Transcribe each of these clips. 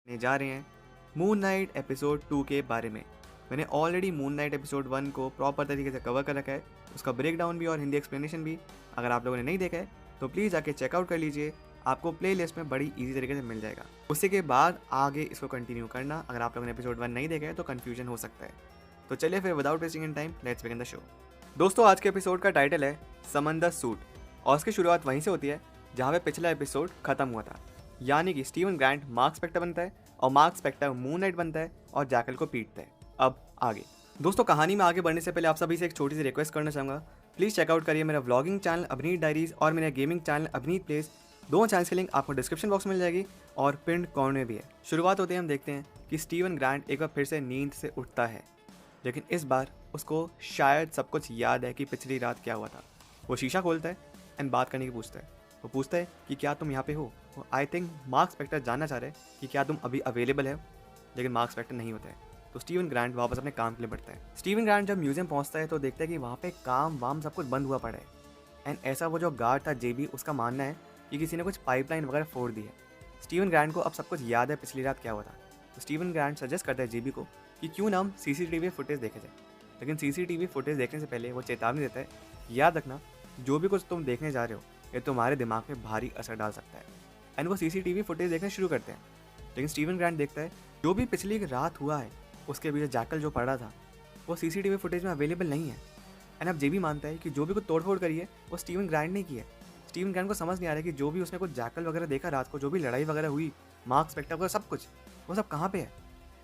ने जा रहे हैं मून नाइट एपिसोड 2 के बारे में। मैंने ऑलरेडी मून नाइट एपिसोड 1 को प्रॉपर तरीके से कवर कर रखा है, उसका ब्रेक डाउन भी और हिंदी एक्सप्लेनेशन भी। अगर आप लोगों ने नहीं देखा है तो प्लीज़ जाके चेकआउट कर लीजिए, आपको प्लेलिस्ट में बड़ी ईजी तरीके से मिल जाएगा। उसी के बाद आगे इसको कंटिन्यू करना। अगर आप लोगों ने एपिसोड 1 नहीं देखा है तो कन्फ्यूजन हो सकता है। तो चलिए फिर without wasting in time let's begin the show. दोस्तों, आज के एपिसोड का टाइटल है समंदर सूट और उसकी शुरुआत वहीं से होती है जहाँ पे पिछला एपिसोड खत्म हुआ था। यानी कि स्टीवन ग्रांट मार्क स्पेक्टर बनता है और मार्क स्पेक्टर मून नाइट बनता है और जैकल को पीटता है। अब आगे दोस्तों, कहानी में आगे बढ़ने से पहले आप सभी से एक छोटी सी रिक्वेस्ट करना चाहूँगा। प्लीज़ चेकआउट करिए मेरा व्लॉगिंग चैनल अभिनीत डायरीज और मेरा गेमिंग चैनल अभिनीत प्लेस। दोनों चैनल्स की लिंक आपको डिस्क्रिप्शन बॉक्स में मिल जाएगी और पिन कॉर्नर में भी है। शुरुआत होते ही हम देखते हैं कि स्टीवन ग्रांट एक बार फिर से नींद से उठता है, लेकिन इस बार उसको शायद सब कुछ याद है कि पिछली रात क्या हुआ था। वो शीशा खोलता है एंड बात करने की पूछता है। वो पूछता है कि क्या तुम यहाँ पे हो। आई थिंक मार्क स्पेक्टर जानना चाह रहे हैं कि क्या तुम अभी अवेलेबल है, लेकिन मार्क स्पेक्टर नहीं होता है। तो स्टीवन ग्रांट वापस अपने काम के लिए बढ़ता है। स्टीवन ग्रांट जब म्यूजियम पहुंचता है तो देखता है कि वहाँ पे काम वाम सब कुछ बंद हुआ पड़ा है। एंड ऐसा वो जो गार्ड था जेबी, उसका मानना है कि किसी ने कुछ पाइपलाइन वगैरह फोड़ दी है। स्टीवन ग्रांट को अब सब कुछ याद है पिछली रात क्या हुआ था। तो स्टीवन ग्रांट सजेस्ट करता है जेबी को कि क्यों ना हम सीसीटीवी फुटेज देखे जाए। लेकिन सीसीटीवी फुटेज देखने से पहले वो चेतावनी देता है, याद रखना जो भी कुछ तुम देखने जा रहे हो ये तुम्हारे दिमाग पे भारी असर डाल सकता है। एंड वो सीसीटीवी फुटेज देखना शुरू करते हैं। लेकिन स्टीवन ग्रांट देखता है जो भी पिछली रात हुआ है उसके पीछे जैकल जो पड़ा था वो सीसीटीवी फुटेज में अवेलेबल नहीं है। एंड अब जेबी मानता है कि जो भी कुछ तोड़फोड़ करी है वो स्टीवन ग्रांट ने की है। स्टीवन ग्रांट को समझ नहीं आ रहा है कि जो भी उसने कुछ जैकल वगैरह देखा रात को, जो भी लड़ाई वगैरह हुई, मार्क स्पेक्टर वगैरह सब कुछ, वो सब कहाँ पे है।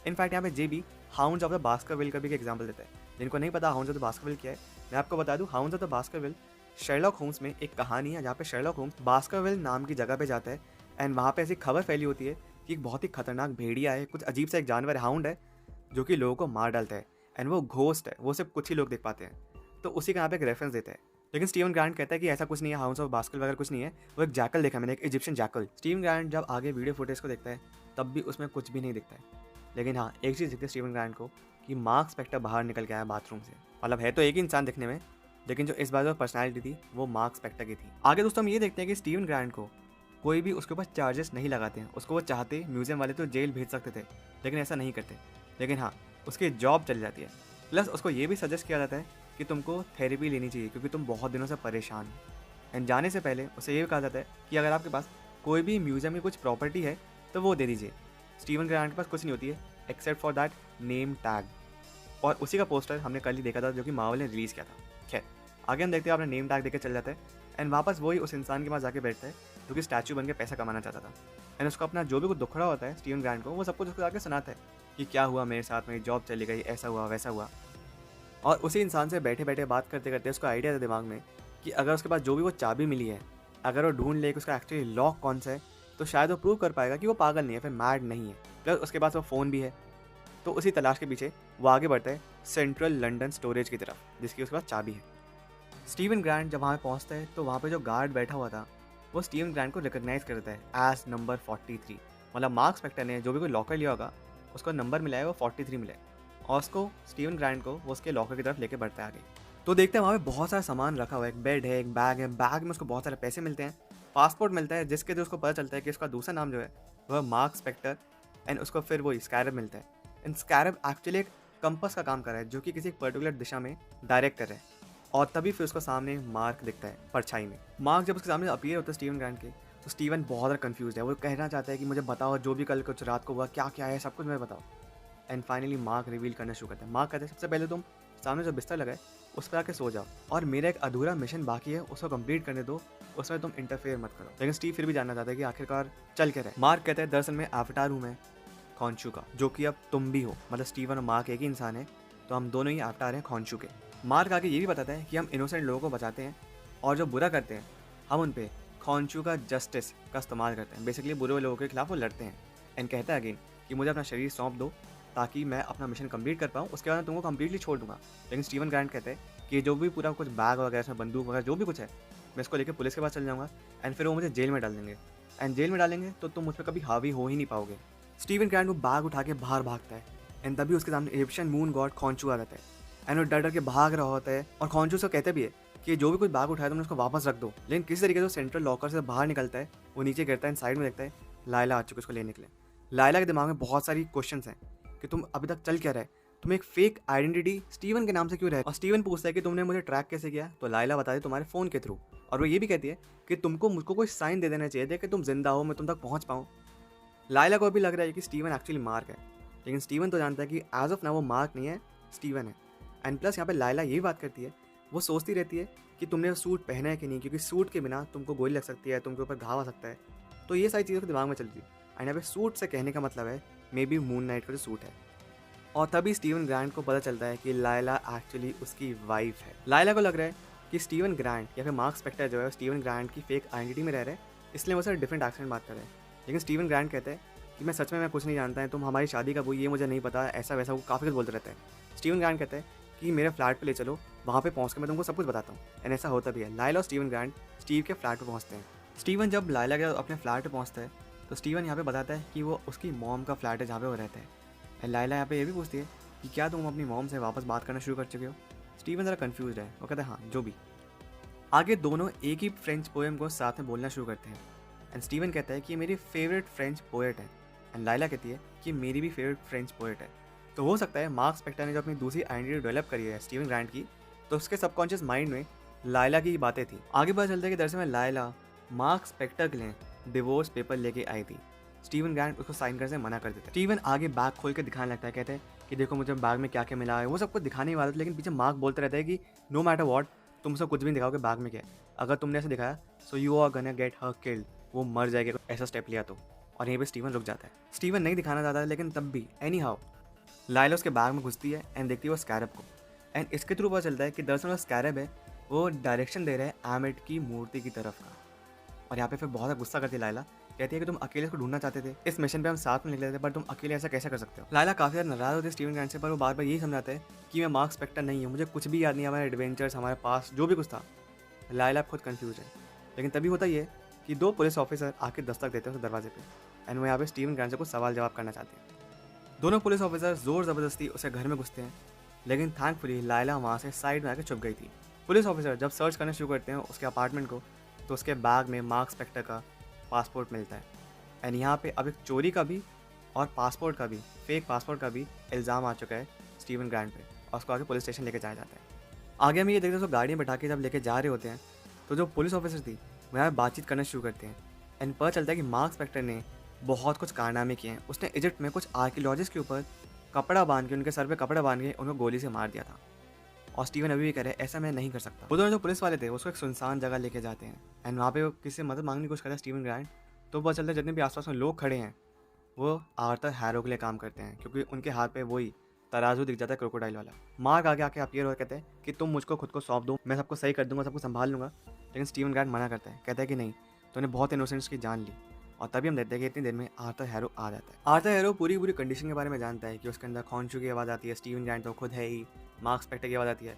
इनफैक्ट यहाँ पे जेबी हाउंड्स ऑफ द बास्करविल का भी एक एग्जाम्पल देता है। जिनको नहीं पता हाउंड्स ऑफ द बास्करविल क्या है, मैं आपको बता दूँ। हाउंड्स ऑफ द बास्करविल शर्लॉक होम्स में एक कहानी है जहाँ पे शर्लॉक होम्स बास्करविल नाम की जगह पे जाता है। एंड वहाँ पे ऐसी खबर फैली होती है कि एक बहुत ही खतरनाक भेड़िया है, कुछ अजीब सा एक जानवर है, हाउंड है, जो कि लोगों को मार डालता है। एंड वो घोस्ट है, वो सिर्फ कुछ ही लोग देख पाते हैं। तो उसी का यहाँ पे एक रेफरेंस देता है। लेकिन स्टीवन ग्रांट कहता है कि ऐसा कुछ नहीं है, हाउंड्स ऑफ बास्करविल वगैरह कुछ नहीं है, वो एक जैकल देखा मैंने, एक इजिप्शियन जैकल। स्टीवन ग्रांट जब आगे वीडियो फुटेज को देखता है तब भी उसमें कुछ भी नहीं दिखता है। लेकिन हाँ, एक चीज़ दिखती है स्टीवन ग्रांट को कि मार्क स्पेक्टर बाहर निकल के आया बाथरूम से। मतलब है तो एक ही इंसान दिखने में, लेकिन जो इस बार जो पर्सनैलिटी थी वो मार्क स्पेक्टर की थी। आगे दोस्तों हम ये देखते हैं कि स्टीवन ग्रांट को कोई भी उसके ऊपर चार्जेस नहीं लगाते हैं। उसको वो चाहते म्यूजियम वाले तो जेल भेज सकते थे, लेकिन ऐसा नहीं करते। लेकिन हाँ, उसकी जॉब चली जाती है। प्लस उसको ये भी सजेस्ट किया जाता है कि तुमको थेरेपी लेनी चाहिए क्योंकि तुम बहुत दिनों से परेशान हो। एंड जाने से पहले उसे ये भी कहा जाता है कि अगर आपके पास कोई भी म्यूजियम की कुछ प्रॉपर्टी है तो वो दे दीजिए। स्टीवन ग्रांट के पास कुछ नहीं होती है except for that name tag, और उसी का पोस्टर हमने कल ही देखा था जो कि मार्वल ने रिलीज़ किया था। खैर, आगे हम देखते हैं, आपने नेम टैग देकर चल जाता है। एंड वापस वही उस इंसान के पास जाके बैठता है जो कि स्टैचू बन के पैसा कमाना चाहता था। एंड उसको अपना जो भी कुछ दुख रहा होता है स्टीवन ग्रांट को, वो सब कुछ उसको जाके सुनाता है कि क्या हुआ मेरे साथ, मेरी जॉब चली गई, ऐसा हुआ वैसा हुआ। और उसी इंसान से बैठे बैठे बात करते करते उसको आइडिया था दिमाग में कि अगर उसके पास जो भी वो चाबी मिली है, अगर वो ढूंढ ले कि उसका एक्चुअली लॉक कौन सा है, तो शायद वो प्रूव कर पाएगा कि वो पागल नहीं है, फिर मैड नहीं है। प्लस उसके पास वो फ़ोन भी है। तो उसी तलाश के पीछे वो आगे बढ़ता है सेंट्रल लंदन स्टोरेज की तरफ, जिसकी उसके पास चाबी है। स्टीवन ग्रांट जब वहाँ पहुँचता है तो वहाँ पे जो गार्ड बैठा हुआ था वो स्टीवन ग्रांट को रिकॉग्नाइज करता है एज नंबर 43। मतलब मार्क स्पेक्टर ने जो भी कोई लॉकर लिया होगा उसको नंबर मिला है वो 43 मिला है, और उसको स्टीवन ग्रांट को वो उसके लॉकर की तरफ लेके बढ़ता है आगे। तो देखते हैं वहाँ पे बहुत सारा सामान रखा हुआ है, एक बेड है, एक बैग है, बैग में उसको बहुत सारे पैसे मिलते हैं, पासपोर्ट मिलता है जिसके जो उसको पता चलता है कि उसका दूसरा नाम जो है वह मार्क स्पेक्टर। एंड उसको फिर वो स्कैरब मिलता है। एंड स्कैरब एक्चुअली एक कंपस का काम कर रहा है जो कि किसी पर्टिकुलर दिशा में डायरेक्ट कर रहा है। और तभी फिर उसको सामने मार्क दिखता है परछाई में। मार्क जब उसके सामने अपीयर होता है स्टीवन ग्रांट के, तो स्टीवन बहुत ज़्यादा कंफ्यूज है। वो कहना चाहता है कि मुझे बताओ जो भी कल कुछ रात को हुआ क्या क्या है, सब कुछ मुझे बताओ। एंड फाइनली मार्क रिवील करना शुरू करता है। मार्क कहते हैं सबसे पहले तुम सामने जो बिस्तर लगा है उस पर आके सो जाओ, और मेरा एक अधूरा मिशन बाकी है उसको कंप्लीट करने दो, उसमें तुम इंटरफेयर मत करो। लेकिन स्टीव फिर भी जानना चाहता है कि आखिरकार चल क्या रहा है। मार्क कहता है दरअसल मैं एवटार हूँ, मैं खॉन्शू का, जो कि अब तुम भी हो। मतलब स्टीवन और मार्क एक ही इंसान है, तो हम दोनों ही एवटार हैं खॉन्शू के। मार्क आगे ये भी बताता है कि हम इनोसेंट लोगों को बचाते हैं और जो बुरा करते हैं हम उन पे खॉन्शू का जस्टिस का इस्तेमाल करते हैं। बेसिकली बुरे लोगों के खिलाफ वो लड़ते हैं। एंड कहता है अगेन कि मुझे अपना शरीर सौंप दो ताकि मैं अपना मिशन कंप्लीट कर पाऊँ, उसके बाद मैं तुमको कंप्लीटली छोड़ दूंगा। लेकिन स्टीवन ग्रांट कहते हैं कि जो भी पूरा कुछ बैग वगैरह इसमें बंदूक वगैरह जो भी कुछ है मैं इसको लेकर पुलिस के पास चल जाऊँगा, एंड फिर वो मुझे जेल में डाल देंगे। एंड जेल में डालेंगे तो तुम मुझ पर कभी हावी हो ही नहीं पाओगे। स्टीवन ग्रांट वो बैग उठा के बाहर भागता है। एंड तभी उसके सामने इजिप्शियन मून गॉड खॉन्शू आ जाता है। एंड वो डर डर के भाग रहा होता है, और खॉन्शू से कहते भी है कि जो भी कुछ बैग उठाया तुमने उसको वापस रख दो। लेकिन किसी तरीके से सेंट्रल लॉकर से बाहर निकलता है, वो नीचे गिरता है, साइड में देखता है लायला आ चुकी उसको लेने के लिए। लायला के दिमाग में बहुत सारी क्वेश्चंस हैं कि तुम अभी तक चल क्या रहे, तुम एक फेक आइडेंटिटी स्टीवन के नाम से क्यों रहे। और स्टीवन पूछता है कि तुमने मुझे ट्रैक कैसे किया, तो लायला बताती है तुम्हारे फ़ोन के थ्रू। और वो ये भी कहती है कि तुमको मुझको कोई साइन दे देना चाहिए था कि तुम जिंदा हो, मैं तुम तक पहुंच पाऊँ। लायला को भी लग रहा है कि स्टीवन एक्चुअली मार्क है, लेकिन स्टीवन तो जानता है कि एज ऑफ नाउ वो मार्क नहीं है, स्टीवन है। एंड प्लस यहाँ पे लायला ये बात करती है, वो सोचती रहती है कि तुमने सूट पहना है कि नहीं, क्योंकि सूट के बिना तुमको गोली लग सकती है, तुमके ऊपर घाव आ सकता है। तो ये सारी चीज़ें तो दिमाग में चलती है। एंड यहाँ पे सूट से कहने का मतलब है मे बी मून नाइट का जो सूट है। और तभी स्टीवन ग्रांट को पता चलता है कि लायला एक्चुअली उसकी वाइफ है। लायला को लग रहा है कि स्टीवन ग्रांट या फिर मार्क स्पेक्टर जो है स्टीवन ग्रांट की फेक आइडेंटिटी में रह रहे हैं, इसलिए वो सर डिफरेंट एक्सेंट बात कर रहे हैं। लेकिन स्टीवन ग्रांट कहते हैं कि मैं सच में कुछ नहीं जानता है, तुम हमारी शादी कब हुई ये मुझे नहीं पता, ऐसा वैसा, वो काफ़ी कुछ बोलते रहता है। स्टीवन ग्रांट कहते हैं कि मेरे फ्लैट पे ले चलो, वहाँ पे पहुँच के मैं तुमको सब कुछ बताता हूँ। एंड ऐसा होता भी है। लायला और स्टीवन ग्रांट स्टीव के फ्लैट पे पहुँचते हैं। स्टीवन जब लायला के अपने फ्लैट पे पहुँचता है तो स्टीवन यहाँ पे बताता है कि वो उसकी मॉम का फ्लैट है जहाँ पे वो रहता है। एंड लायला यहाँ पे ये भी पूछती है कि क्या तुम अपनी मॉम से वापस बात करना शुरू कर चुके हो। स्टीवन ज़रा कन्फ्यूज है, वो कहता है हाँ जो भी। आगे दोनों एक ही फ्रेंच पोएम को साथ में बोलना शुरू करते हैं। एंड स्टीवन कहता है कि मेरी फेवरेट फ्रेंच पोएट है। एंड लायला कहती है कि मेरी भी फेवरेट फ्रेंच पोएट है। तो हो सकता है मार्क स्पेक्टर ने जो अपनी दूसरी आइडेंटिटी डेवलप करी है स्टीवन ग्रांट की, तो उसके सबकॉन्शियस माइंड में लायला की बातें थी। आगे पता चलता है कि दरअसल में लायला मार्क स्पेक्टर के लिए डिवोर्स पेपर लेके आई थी। स्टीवन ग्रांट उसको साइन करने से मना कर देता है। स्टीवन आगे बैग खोल के दिखाने लगता है, कहते हैं कि देखो मुझे बैग में क्या क्या मिला है। वो सब कुछ दिखाने वाला था, लेकिन पीछे मार्क बोलते रहता है कि नो मैटर व्हाट, तुम सब कुछ भी नहीं दिखाओगे बैग में क्या है। अगर तुमने ऐसे दिखाया so you are gonna get her killed, वो मर जाएगी ऐसा स्टेप लिया तो। और यहीं पे स्टीवन रुक जाता है। स्टीवन नहीं दिखाना चाहता है, लेकिन तब भी एनी हाउ लायला उसके बैग में घुसती है एंड देखती है वो स्कैरब को। एंड इसके थ्रू पता चलता है कि दरअसल वो स्कैरब है, वो डायरेक्शन दे रहा है एमिट की मूर्ति की तरफ का। और यहाँ पे फिर बहुत गुस्सा करती है लायला, कहती है कि तुम अकेले इसको ढूंढना चाहते थे, इस मिशन पे हम साथ में निकले थे, पर तुम अकेले ऐसा कैसे कर सकते हो। लायला काफ़ी ज़्यादा नाराज होती है स्टीवन ग्रांट से, पर वो बार बार यही समझाता है कि मैं मार्क स्पेक्टर नहीं हूँ, मुझे कुछ भी याद नहीं, हमारे एडवेंचर्स, हमारे पास जो भी कुछ था। लायला खुद कंफ्यूज है। लेकिन तभी होता ये कि दो पुलिस ऑफिसर आके दस्तक देते हैं उस दरवाजे पे। एंड वो यहाँ पे स्टीवन ग्रांट से कुछ सवाल जवाब करना चाहते हैं। दोनों पुलिस ऑफिसर जोर ज़बरदस्ती उसे घर में घुसते हैं, लेकिन थैंकफुली लायला वहाँ से साइड में आके छुप गई थी। पुलिस ऑफिसर जब सर्च करना शुरू करते हैं उसके अपार्टमेंट को, तो उसके बैग में मार्क स्पेक्टर का पासपोर्ट मिलता है। एंड यहाँ पे अब एक चोरी का भी और पासपोर्ट का भी, फेक पासपोर्ट का भी इल्ज़ाम आ चुका है स्टीवन ग्रांट पे, और उसको आगे पुलिस स्टेशन लेके जाया जाता है। आगे हम ये देखते हैं उसको गाड़ी में बैठा के जब लेके जा रहे होते हैं, तो जो पुलिस ऑफिसर थी वो यहाँ बातचीत करना शुरू करते हैं। एंड पता चलता है कि मार्क स्पेक्टर ने बहुत कुछ कारनामे किए हैं। उसने इजिप्ट में कुछ आर्कियोलॉजिस्ट के ऊपर कपड़ा बांध के, उनके सर पे कपड़ा बांध के उनको गोली से मार दिया था। और स्टीवन अभी भी कह रहे ऐसा मैं नहीं कर सकता। वो दोनों जो पुलिस वाले थे उसको एक सुनसान जगह लेके जाते हैं। एंड वहाँ पे वो किसी से मदद मांगने की कोशिश करता है स्टीवन ग्रांट। तो पता चलता है जितने भी आसपास में लोग खड़े हैं वो आर्थर हैरो के लिए काम करते हैं, क्योंकि उनके हाथ पे वही तराजू दिख जाता है क्रोकोडाइल वाला। मार्क आगे आके अपीयर और कहते हैं कि तुम मुझको खुद को सौंप दो, मैं सबको सही कर दूंगा, सबको संभाल लूंगा। लेकिन स्टीवन ग्रांट मना करता है, कहता है कि नहीं, तूने बहुत इनोसेंट्स की जान ली। और तभी हम देखते हैं कि इतनी देर में आर्थर हैरो आ जाता है। आर्थर हैरो पूरी पूरी कंडीशन के बारे में जानता है कि उसके अंदर खॉन्शू की आवाज़ आती है, स्टीवन ग्रांट तो खुद है ही, मार्क स्पेक्टर की आवाज़ आती है।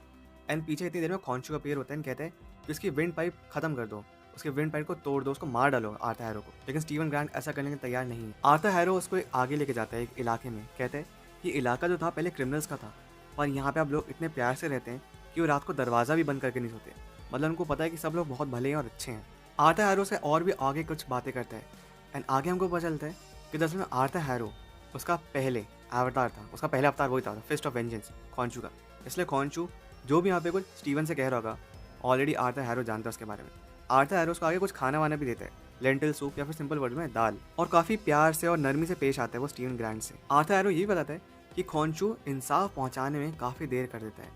एंड पीछे इतनी देर में खॉन्शू अपीयर होता है, कहते हैं कि उसकी विंड पाइप खत्म कर दो, उसके विंड पाइप को तोड़ दो, उसको मार डालो आर्थर हैरो को। लेकिन स्टीवन ग्रांट ऐसा करने के तैयार नहीं है। आर्थर हैरो उसको आगे लेके जाता है एक इलाके में, कहते हैं कि इलाका जो था पहले क्रिमिनल्स का था, और यहाँ पे अब लोग इतने प्यार से रहते हैं कि वो रात को दरवाज़ा भी बंद करके नहीं सोते। मतलब उनको पता है कि सब लोग बहुत भले हैं और अच्छे हैं। आर्थर हैरो से और भी आगे कुछ बातें करता है। एंड आगे हमको पता चलता है कि दरअसल में आर्थर हैरो उसका पहले अवतार था, उसका पहला अवतार वही था, फिस्ट ऑफ वेंजेंस, खॉन्शू का। इसलिए खॉन्शू जो भी यहाँ पे कुछ स्टीवन से कह रहा होगा, ऑलरेडी आर्थर हैरो जानता है उसके बारे में। आर्थर हैरो उसको आगे कुछ खाना वाना भी देता है, लेंटिल सूप या फिर सिंपल वर्ड में दाल, और काफ़ी प्यार से और नरमी से पेश आता है वो स्टीवन ग्रांट से। आर्थर हैरो ये बताता है कि खॉन्शू इंसाफ पहुँचाने में काफ़ी देर कर देता है।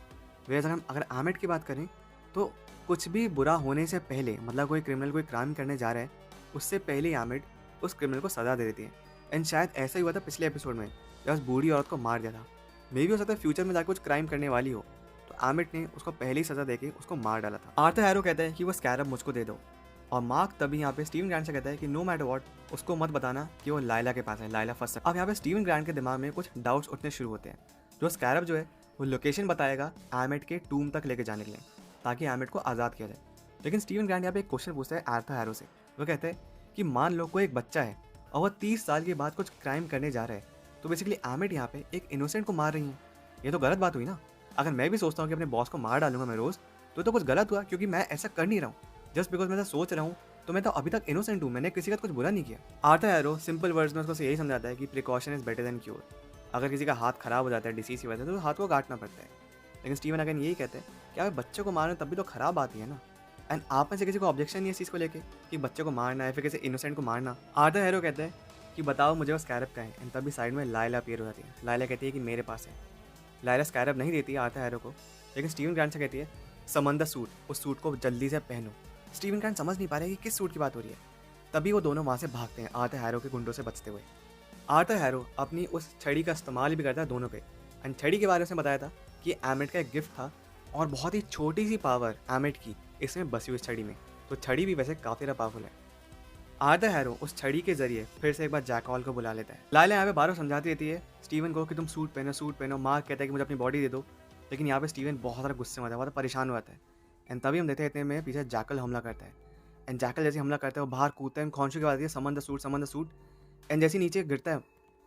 वैसे अगर एमिट की बात करें तो कुछ भी बुरा होने से पहले, मतलब कोई क्रिमिनल कोई क्राइम करने जा रहा है, उससे पहले एमिट उस क्रिमिनल को सजा दे देती है। एंड शायद ऐसा ही हुआ था पिछले एपिसोड में, जब उस बूढ़ी औरत को मार दिया था। मे भी हो सकता है फ्यूचर में जाकर कुछ क्राइम करने वाली हो, तो एमिट ने उसको पहले ही सजा देके उसको मार डाला था। आर्थर हैरो कहता है कि वो स्कैरब मुझको दे दो, और मार्क तभी यहाँ पे स्टीवन ग्रांट से कहता है कि नो मैटर व्हाट, उसको मत बताना कि वो लायला के पास है, लायला फंस सकती है। अब यहाँ पे स्टीवन ग्रांट के दिमाग में कुछ डाउट्स उठने शुरू होते हैं। जो स्कैरब जो है वो लोकेशन बताएगा एमिट के टूम तक लेके जाने के लिए, ताकि एमिट को आज़ाद किया जाए। लेकिन स्टीवन ग्रांट यहाँ पे एक क्वेश्चन पूछता है आर्थर हैरो से। वो कहते हैं कि मान लो कोई एक बच्चा है और वह 30 साल के बाद कुछ क्राइम करने जा रहा है, तो बेसिकली एमिट यहाँ पे एक इनोसेंट को मार रही है। ये तो गलत बात हुई ना। अगर मैं भी सोचता हूँ कि अपने बॉस को मार डालूंगा मैं रोज़, तो कुछ गलत हुआ, क्योंकि मैं ऐसा कर नहीं रहा हूँ। जस्ट बिकॉज मैं ऐसा सोच रहा हूँ तो मैं तो अभी तक इनोसेंट हूँ, मैंने किसी का कुछ बुरा नहीं किया। आर्थर हैरो सिंपल वर्ड्स में उसको यही समझाता है कि precaution is better than cure. अगर किसी का हाथ खराब हो जाता है डिसीज की वजह से तो हाथ को काटना पड़ता है, लेकिन स्टीवन अगेन यही कहते हैं कि अगर बच्चे को मारना तब भी तो खराब आती है ना। एंड आप में से किसी को ऑब्जेक्शन नहीं है इस चीज़ को लेके कि बच्चे को मारना है फिर किसी इनोसेंट को मारना। आर्थर हैरो कहते हैं कि बताओ मुझे वो स्कैरब का है। एंड तभी साइड में लायला अपीयर हो जाती है। लायला कहती है कि मेरे पास है। लायला स्कैरब नहीं देती है आर्थर हैरो को, लेकिन स्टीवन ग्रांट से कहती है समन द सूट, उस सूट को जल्दी से पहनो। स्टीवन ग्रांट समझ नहीं पा रहे कि किस सूट की बात हो रही है। तभी वो दोनों वहाँ से भागते हैं आर्थर हैरो के गुंडों से बचते हुए। आर्थर हैरो अपनी उस छड़ी का इस्तेमाल भी करता है दोनों पे। एंड छड़ी के बारे में बताया था कि एमेट का एक गिफ्ट था और बहुत ही छोटी सी पावर एमेट की इसमें बसी हुई छड़ी में, तो छड़ी भी वैसे काफ़ी ज़्यादा पावरफुल है। आर्थर हैरो उस छड़ी के जरिए फिर से एक बार जैक हॉल को बुला लेता है। लायला यहाँ पे बार समझाती रहती है स्टीवन को कि तुम सूट पहनो। मार्क कहता है कि मुझे अपनी बॉडी दे दो, लेकिन यहाँ पे स्टीवन बहुत सारा गुस्से में आता है, बहुत परेशान हो जाता है। एंड तभी हम देखते हैं इतने में पीछे जैकल हमला करता है। एंड जैकल जैसे हमला करता है वो बाहर कूदता है, खौंशू के बाद समन द सूट। एंड जैसे नीचे गिरता है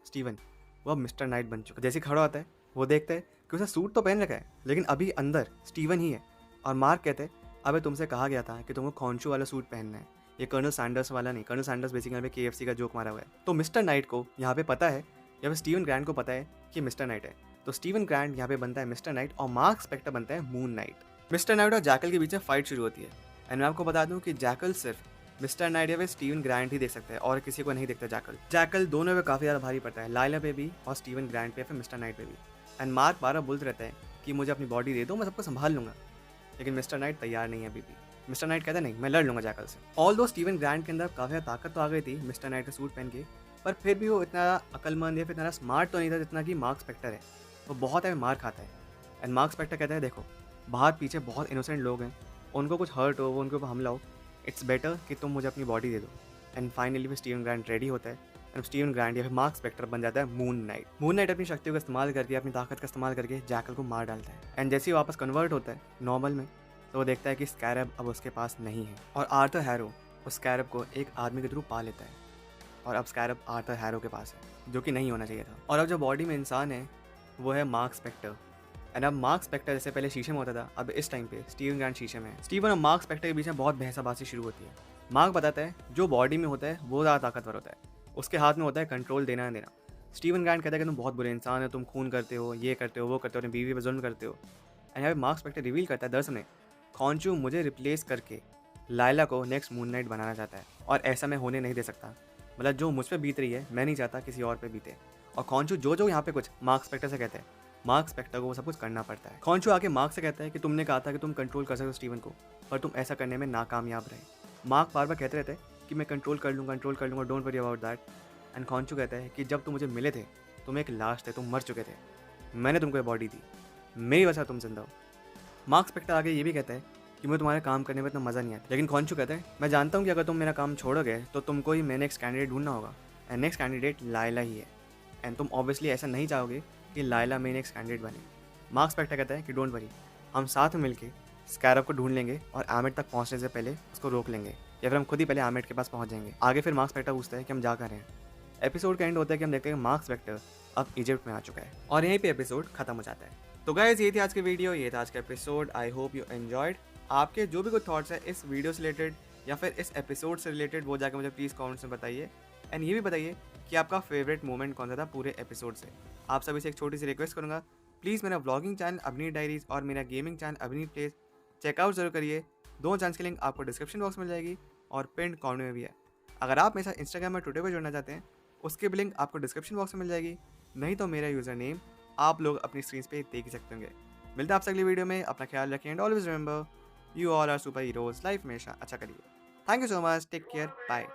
स्टीवन, वो अब मिस्टर नाइट बन चुका है। जैसे खड़ा होता है वो देखता है कि उसने सूट तो पहन रखा है, लेकिन अभी अंदर स्टीवन ही है। और मार्क कहते हैं अबे तुमसे कहा गया था कि तुमको खौंशू वाला सूट पहनना है, ये कर्नल सैंडर्स वाला नहीं। कर्नल सैंडर्स बेसिकली KFC का जोक मारा हुआ है। तो मिस्टर नाइट को यहाँ पे पता है, या फिर स्टीवन ग्रांट को पता है कि मिस्टर नाइट है। तो स्टीवन ग्रांट यहाँ पे बनता है मिस्टर नाइट और मार्क स्पेक्टर बनता है मून नाइट। मिस्टर नाइट और जैकल के बीच में फाइट शुरू होती है। एंड मैं आपको बता दूं कि जैकल सिर्फ मिस्टर नाइट या फिर स्टीवन ग्रांट ही देख सकता है और किसी को नहीं देखता। जैकल दोनों पे काफ़ी ज़्यादा भारी पड़ता है, लायला पे भी और स्टीवन ग्रांट पे या फिर मिस्टर नाइट पे भी। एंड मार्क बार बोलते रहता है कि मुझे अपनी बॉडी दे दो, मैं सबको संभाल लूंगा, लेकिन मिस्टर नाइट तैयार नहीं है अभी भी। मिस्टर नाइट कहता है नहीं, मैं लड़ लूंगा जैकल से। ऑल दो स्टीवन ग्रांट के अंदर काफ़ी ज़्यादा ताकत तो आ गई थी मिस्टर नाइट का सूट पहन के, पर फिर भी वो इतना अकलमंद या फिर इतना स्मार्ट तो नहीं था जितना कि मार्क स्पेक्टर है। वो बहुत है मार खाता है। एंड मार्क स्पेक्टर कहता है देखो बाहर पीछे बहुत इनोसेंट लोग हैं, उनको कुछ हर्ट हो, वो उनके ऊपर हमला हो, इट्स बेटर कि तुम मुझे अपनी बॉडी दे दो। एंड फाइनली फिर स्टीवन ग्रांट रेडी होता है। एंड स्टीवन ग्रांट या फिर मार्क स्पेक्टर बन जाता है मून नाइट। मून नाइट अपनी शक्तियों का इस्तेमाल करके, अपनी ताकत का इस्तेमाल करके जैकल को मार डालता है। एंड जैसे ही वापस कन्वर्ट होता है नॉर्मल में, तो वो देखता है कि स्कैरब अब उसके पास नहीं है। और आर्थर हैरो उस स्कैरब को एक आदमी के थ्रू पा लेता है, और अब स्कैरब आर्थर हैरो के पास है, जो कि नहीं होना चाहिए था। और अब जो बॉडी में इंसान है वो है मार्क स्पेक्टर। एंड अब मार्क स्पेक्टर जैसे पहले शीशे में होता था, अब इस टाइम पे स्टीवन ग्रांट शीशे में है। स्टीवन और मार्क स्पेक्टर के बीच में बहुत बहसाबाजी शुरू होती है। मार्क बताता है जो बॉडी में होता है वो ज़्यादा ताकतवर होता है, उसके हाथ में होता है कंट्रोल देना देना। स्टीवन ग्रांट कहता है कि तुम बहुत बुरे इंसान हो, तुम खून करते हो, ये करते हो, वो करते हो, अपनी बीवी पर जुल्म करते हो। एंड यहाँ पे मार्क स्पेक्टर रिवील करता है दरअसल खौंशू मुझे रिप्लेस करके लायला को नेक्स्ट मून नाइट बनाना चाहता है, और ऐसा मैं होने नहीं दे सकता। मतलब जो मुझ पर बीत रही है मैं नहीं चाहता किसी और पे बीते। और खौंशू जो यहाँ पे कुछ मार्क स्पेक्टर से कहते हैं, मार्क स्पेक्टर को वो सब कुछ करना पड़ता है। खौंशू आके मार्क से कहता है कि तुमने कहा था कि तुम कंट्रोल कर सकते हो स्टीवन को, पर तुम ऐसा करने में नाकामयाब रहे। मार्क बार बार कहते रहते हैं कि मैं कंट्रोल कर लूँगा, don't worry about that. And खौंशू कहता है कि जब तुम मुझे मिले थे तुम एक लाश थे, तुम मर चुके थे, मैंने तुमको एक बॉडी दी, मेरी वजह तुम जिंदा हो। मार्क स्पेक्टर आगे ये भी कहता है कि मुझे तुम्हारे काम करने में इतना मज़ा नहीं आता, लेकिन खौंशू कहता है मैं जानता हूँ कि अगर तुम मेरा काम छोड़ोगे तो तुमको ही मैं नेक्स्ट कैंडिडेट ढूंढना होगा, एंड नेक्स्ट कैंडिडेट लायला ही है। एंड तुम ऑब्वियसली ऐसा नहीं चाहोगे कि लायला मेन नेक्स्ट कैंडिडेट बने। मार्क स्पेक्टर कहता है कि डोंट वरी, हम साथ में मिलके स्कैरब को ढूंढ लेंगे और एमेट तक पहुंचने से पहले उसको रोक लेंगे, या फिर हम खुद ही पहले एमेट के पास पहुंच जाएंगे। आगे फिर मार्क स्पेक्टर पूछता है कि हम जा कर रहे हैं। एपिसोड का एंड होता है कि हम देखते हैं मार्क स्पेक्टर अब इजिप्ट में आ चुका है, और यहीं पे एपिसोड खत्म हो जाता है। तो गाइस ये थी आज की वीडियो, ये था आज का episode. I hope you enjoyed. आपके जो भी कुछ थॉट्स है इस वीडियो से रिलेटेड या फिर इस एपिसोड से रिलेटेड, वो जाकर मुझे प्लीज़ कमेंट्स में बताइए। एंड ये भी बताइए कि आपका फेवरेट मोमेंट कौन सा था पूरे एपिसोड से। आप सभी से एक छोटी सी रिक्वेस्ट करूँगा, प्लीज़ मेरा व्लॉगिंग चैनल अभिनीत डायरीज और मेरा गेमिंग चैनल अभिनीत प्लेस चेकआउट जरूर करिए। दोनों चैनल्स की लिंक आपको डिस्क्रिप्शन बॉक्स में मिल जाएगी और पिन कमेंट में भी है। अगर आप मेरे साथ इंस्टाग्राम और ट्विटर पर जुड़ना चाहते हैं उसकी भी लिंक आपको डिस्क्रिप्शन बॉक्स में मिल जाएगी, नहीं तो मेरा यूज़र नेम आप लोग अपनी स्क्रीन पे देख ही सकते होंगे। मिलते हैं आपसे अगली वीडियो में, अपना ख्याल रखिए and always remember you all are super heroes. Life में अच्छा करिए। Thank you so much, take care, bye.